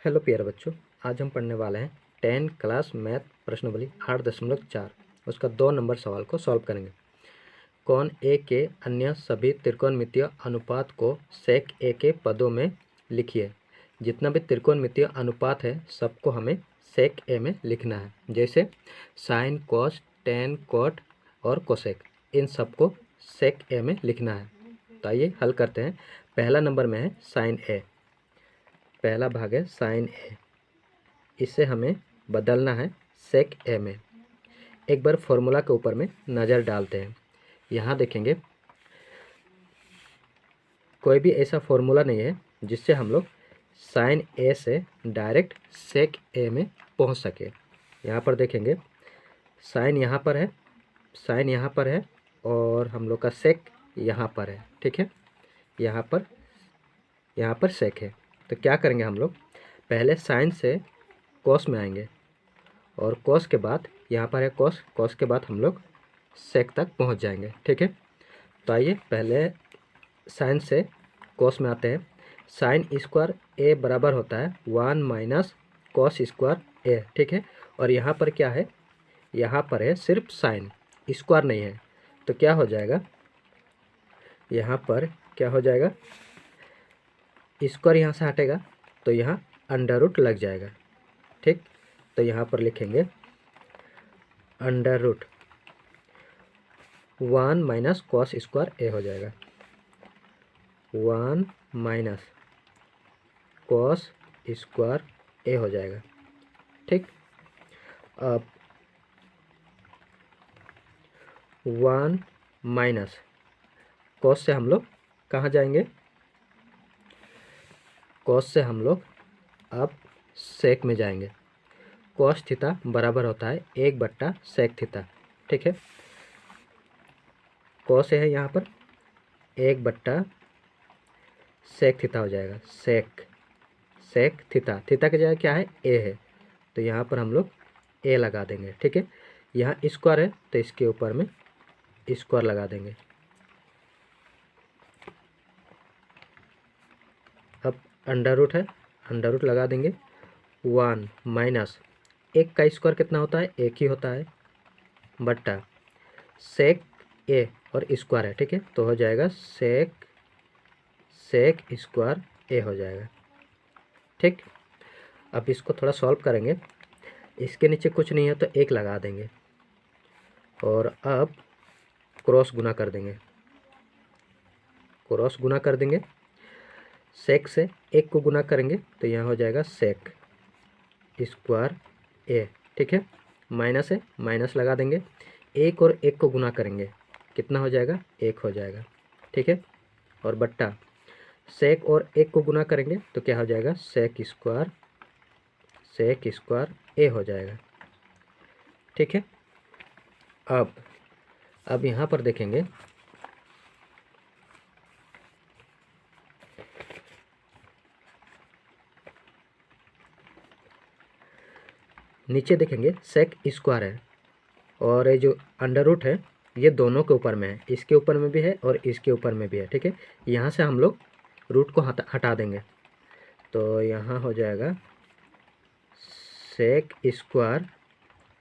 Hello प्यारे बच्चों, आज हम पढ़ने वाले हैं 10 क्लास मैथ प्रश्नावली 8.4 उसका 2 नंबर सवाल को सॉल्व करेंगे। कौन ए के अन्य सभी त्रिकोणमितीय अनुपात को सेक ए के पदों में लिखिए। जितना भी त्रिकोणमितीय अनुपात है सबको हमें सेक ए में लिखना है, जैसे साइन, कॉस, टेन, कॉट और कोसेक, इन सबको सेक ए में लिखना है। तो आइए हल करते हैं। पहला नंबर में है साइन ए, पहला भाग है साइन ए, इसे हमें बदलना है सेक ए में। एक बार फॉर्मूला के ऊपर में नज़र डालते हैं। यहाँ देखेंगे कोई भी ऐसा फॉर्मूला नहीं है जिससे हम लोग साइन ए से डायरेक्ट सेक ए में पहुँच सके। यहाँ पर देखेंगे साइन यहाँ पर है, साइन यहाँ पर है और हम लोग का सेक यहाँ पर है। ठीक है, यहाँ पर सेक है। तो क्या करेंगे हम लोग, पहले साइन से कॉस में आएंगे और कॉस के बाद यहाँ पर है कॉस, कॉस के बाद हम लोग सेक तक पहुँच जाएंगे। ठीक है, तो आइए पहले साइन से कॉस में आते हैं। साइन स्क्वायर ए बराबर होता है 1 माइनस कॉस स्क्वायर ए। ठीक है, और यहाँ पर क्या है, यहाँ पर है सिर्फ साइन, स्क्वायर नहीं है। तो क्या हो जाएगा, यहाँ पर क्या हो जाएगा, स्क्वायर यहाँ से हटेगा तो यहाँ अंडर रूट लग जाएगा। ठीक, तो यहाँ पर लिखेंगे under root 1 minus cos square A हो जाएगा, 1 माइनस कॉस स्क्वायर ए हो जाएगा। ठीक, अब 1 माइनस कॉस से हम लोग कहाँ जाएंगे, कॉस से हम लोग अब सेक में जाएंगे। कॉस थीटा बराबर होता है 1/सेक थीटा। ठीक है, कॉस है यहाँ पर 1/सेक थीटा हो जाएगा। सेक थीटा, थीटा की जगह क्या है, ए है, तो यहाँ पर हम लोग ए लगा देंगे। ठीक है, यहाँ स्क्वायर है तो इसके ऊपर में स्क्वायर लगा देंगे। अब अंडर रूट है, अंडर रूट लगा देंगे। 1 माइनस एक का स्क्वायर कितना होता है, एक ही होता है, बट्टा सेक ए और स्क्वायर है। ठीक है, तो हो जाएगा सेक स्क्वायर ए हो जाएगा। ठीक, अब इसको थोड़ा सॉल्व करेंगे। इसके नीचे कुछ नहीं है तो एक लगा देंगे और अब क्रॉस गुना कर देंगे, क्रॉस गुना कर देंगे। सेक से एक को गुना करेंगे तो यहाँ हो जाएगा सेक स्क्वायर ए। ठीक है, माइनस है, माइनस लगा देंगे। एक और एक को गुना करेंगे, कितना हो जाएगा, एक हो जाएगा। ठीक है, और बट्टा सेक और एक को गुना करेंगे तो क्या हो जाएगा, सेक स्क्वायर ए हो जाएगा। ठीक है, अब यहाँ पर देखेंगे नीचे देखेंगे सेक स्क्वायर है और ये जो अंडर रूट है ये दोनों के ऊपर में है, इसके ऊपर में भी है और इसके ऊपर में भी है। ठीक है, यहाँ से हम लोग रूट को हटा देंगे तो यहाँ हो जाएगा सेक स्क्वायर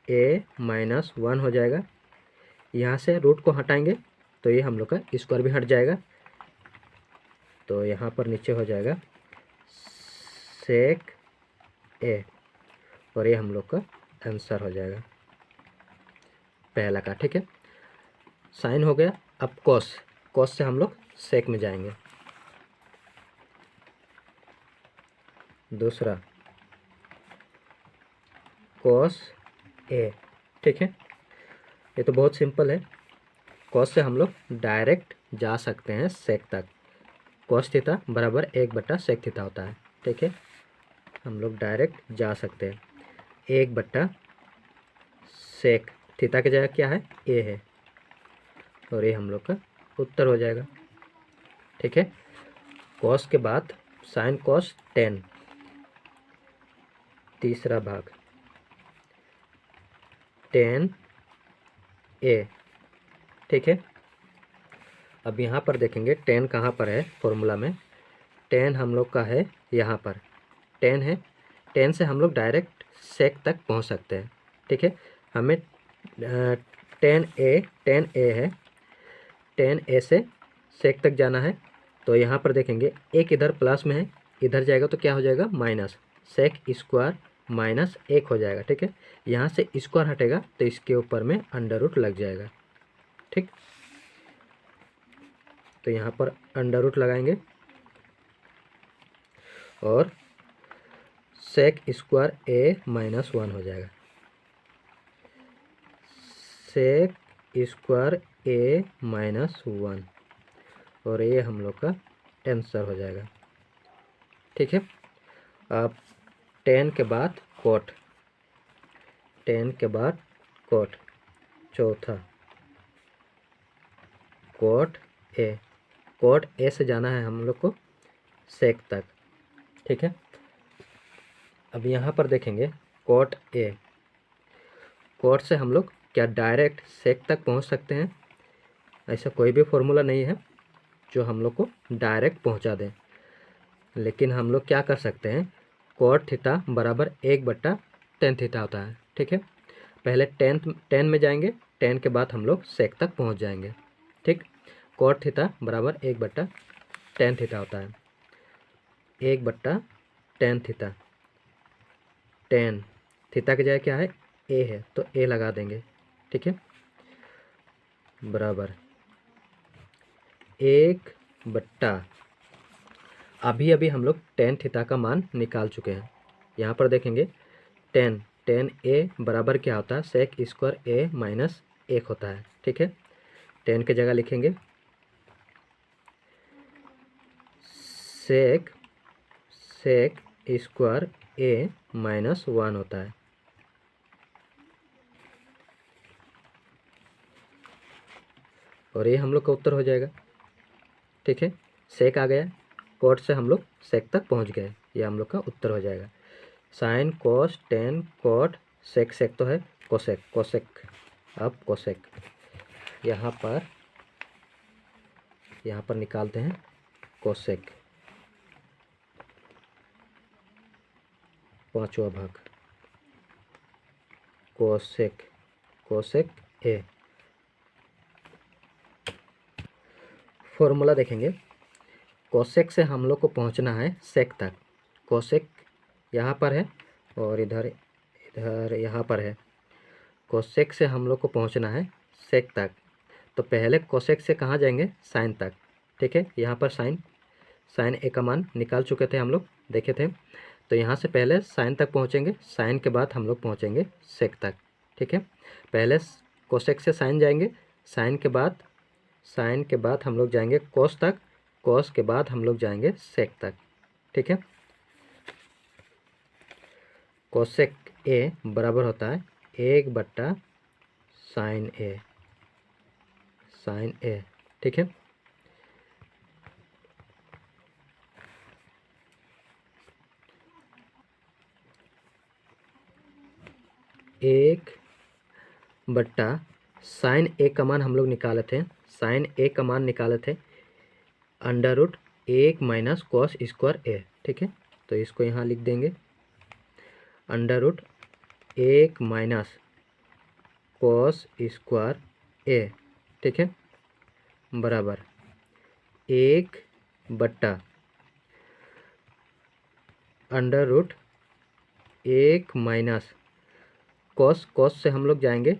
ए माइनस 1 हो जाएगा। यहाँ से रूट को हटाएंगे तो ये हम लोग का स्क्वायर भी हट जाएगा, तो यहाँ पर नीचे हो जाएगा सेक ए और ये हम लोग का आंसर हो जाएगा पहला का। ठीक है, साइन हो गया। अब कॉस, कॉस से हम लोग सेक में जाएंगे। दूसरा कॉस ए। ठीक है, ये तो बहुत सिंपल है। कॉस से हम लोग डायरेक्ट जा सकते हैं सेक तक। कॉस थीटा बराबर 1/सेक थीटा होता है। ठीक है, हम लोग डायरेक्ट जा सकते हैं 1/सेक थीटा की जगह क्या है, ए है, और ये हम लोग का उत्तर हो जाएगा। ठीक है, कॉस के बाद साइन कॉस टेन, तीसरा भाग टेन ए। ठीक है, अब यहाँ पर देखेंगे टेन कहाँ पर है फॉर्मूला में, टेन हम लोग का है यहाँ पर, टेन है 10 से हम लोग डायरेक्ट सेक तक पहुंच सकते हैं। ठीक है, हमें 10a है, 10a से सेक तक जाना है। तो यहाँ पर देखेंगे एक इधर प्लस में है, इधर जाएगा तो क्या हो जाएगा माइनस, सेक स्क्वायर माइनस 1 हो जाएगा। ठीक है, यहाँ से स्क्वायर हटेगा तो इसके ऊपर में अंडर रूट लग जाएगा। ठीक, तो यहाँ पर अंडर रूट लगाएंगे और सेक स्क्वायर ए माइनस 1 हो जाएगा, सेक स्क्वायर ए माइनस 1, और ये हम लोग का आंसर हो जाएगा। ठीक है, अब 10 के बाद कोट, 10 के बाद कोट, चौथा कोट ए, कोट ए से जाना है हम लोग को सेक तक। ठीक है, अब यहाँ पर देखेंगे कोट ए, कोट से हम लोग क्या डायरेक्ट सेक तक पहुँच सकते हैं? ऐसा कोई भी फॉर्मूला नहीं है जो हम लोग को डायरेक्ट पहुँचा दें, लेकिन हम लोग क्या कर सकते हैं, कोट थीटा बराबर 1/tan थीटा होता है। ठीक है, पहले 10 में जाएंगे, 10 के बाद हम लोग सेक तक पहुँच जाएंगे। ठीक, कोट थीटा बराबर 1/tan थीटा होता है, 1/tan थीटा, टेन थीटा की जगह क्या है, ए है तो ए लगा देंगे। ठीक है, बराबर 1/, अभी अभी हम लोग टेन थीटा का मान निकाल चुके हैं। यहाँ पर देखेंगे टेन ए बराबर क्या होता है, सेक स्क्वायर ए माइनस 1 होता है। ठीक है, 10 की जगह लिखेंगे सेक स्क्वायर ए माइनस 1 होता है। और ये हम लोग का उत्तर हो जाएगा। ठीक है, सेक आ गया, कोट से हम लोग सेक तक पहुंच गए, ये हम लोग का उत्तर हो जाएगा। Sine cos tan cot sec, sec तो है, कोसेक कोसेक, अब कोसेक यहाँ पर निकालते हैं कोसेक, पांचवा भाग कोसेक, कोसेक ए। फॉर्मूला देखेंगे, कोसेक से हम लोग को पहुंचना है सेक तक, कोसेक यहाँ पर है और इधर यहाँ पर है, कोसेक से हम लोग को पहुंचना है सेक तक। तो पहले कोसेक से कहाँ जाएंगे, साइन तक। ठीक है, यहाँ पर साइन ए का मान निकाल चुके थे हम लोग, देखे थे। तो यहाँ से पहले साइन तक पहुँचेंगे, साइन के बाद हम लोग पहुँचेंगे सेक तक। ठीक है, पहले कोसेक से साइन जाएंगे, साइन के बाद हम लोग जाएंगे कोस तक, कोस के बाद हम लोग जाएंगे सेक तक। ठीक है, कोसेक ए बराबर होता है 1/साइन ए, साइन ए। ठीक है, एक बट्टा साइन ए का मान हम लोग निकाले थे, साइन ए का मान निकाले थे under root 1 minus cos square A. ठीक है, तो इसको यहाँ लिख देंगे under root 1 minus cos square A. ठीक है, बराबर 1/, अंडर रूट 1 माइनस कॉस से हम लोग जाएंगे,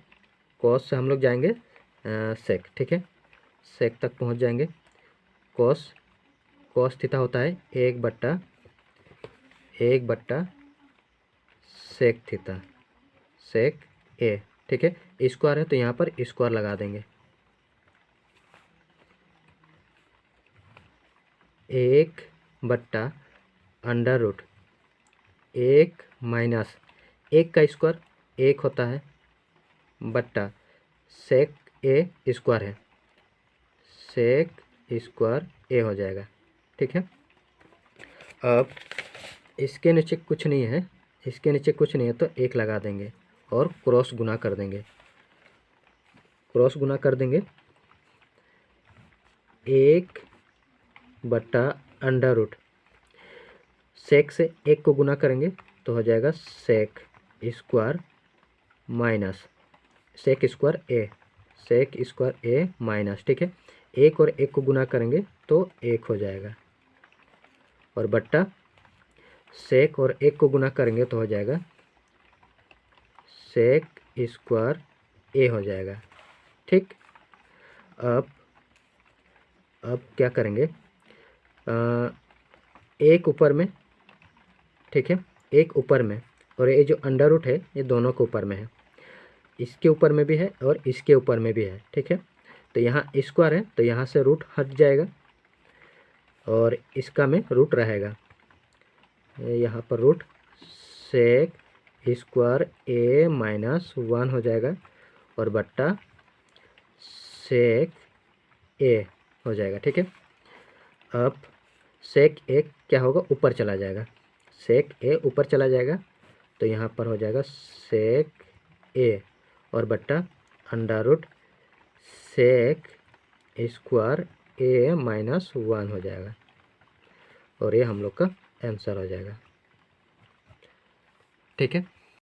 सेक। ठीक है, सेक तक पहुंच जाएंगे, कॉस थीटा होता है 1/, सेक थीटा, सेक ए। ठीक है, स्क्वायर है तो यहाँ पर स्क्वायर लगा देंगे, 1/, अंडर रूट 1 माइनस 1 का स्क्वायर 1 होता है, बट्टा सेक ए स्क्वायर है, सेक स्क्वायर ए हो जाएगा। ठीक है, अब इसके नीचे कुछ नहीं है, तो 1 लगा देंगे और क्रॉस गुना कर देंगे, 1/, अंडर रूट सेक से 1 को गुना करेंगे तो हो जाएगा sec square minus sec square A, sec square A minus, ठीक है, एक और एक को गुना करेंगे तो एक हो जाएगा, और बट्टा सेक और एक को गुना करेंगे तो हो जाएगा सेक स्क्वायर ए हो जाएगा। ठीक, अब क्या करेंगे, एक ऊपर में, ठीक है, एक ऊपर में, और ये जो अंडर रूट है ये दोनों के ऊपर में है, इसके ऊपर में भी है और इसके ऊपर में भी है, ठीक है। तो यहाँ स्क्वायर है तो यहाँ से रूट हट जाएगा और इसका में रूट रहेगा, यहाँ पर root sec square A minus 1 हो जाएगा और बट्टा सेक ए हो जाएगा, ठीक है। अब सेक ए क्या होगा, ऊपर चला जाएगा, सेक ए ऊपर चला जाएगा, तो यहाँ पर हो जाएगा सेक ए और बट्टा under root sec square A minus 1 हो जाएगा, और ये हम लोग का आंसर हो जाएगा, ठीक है।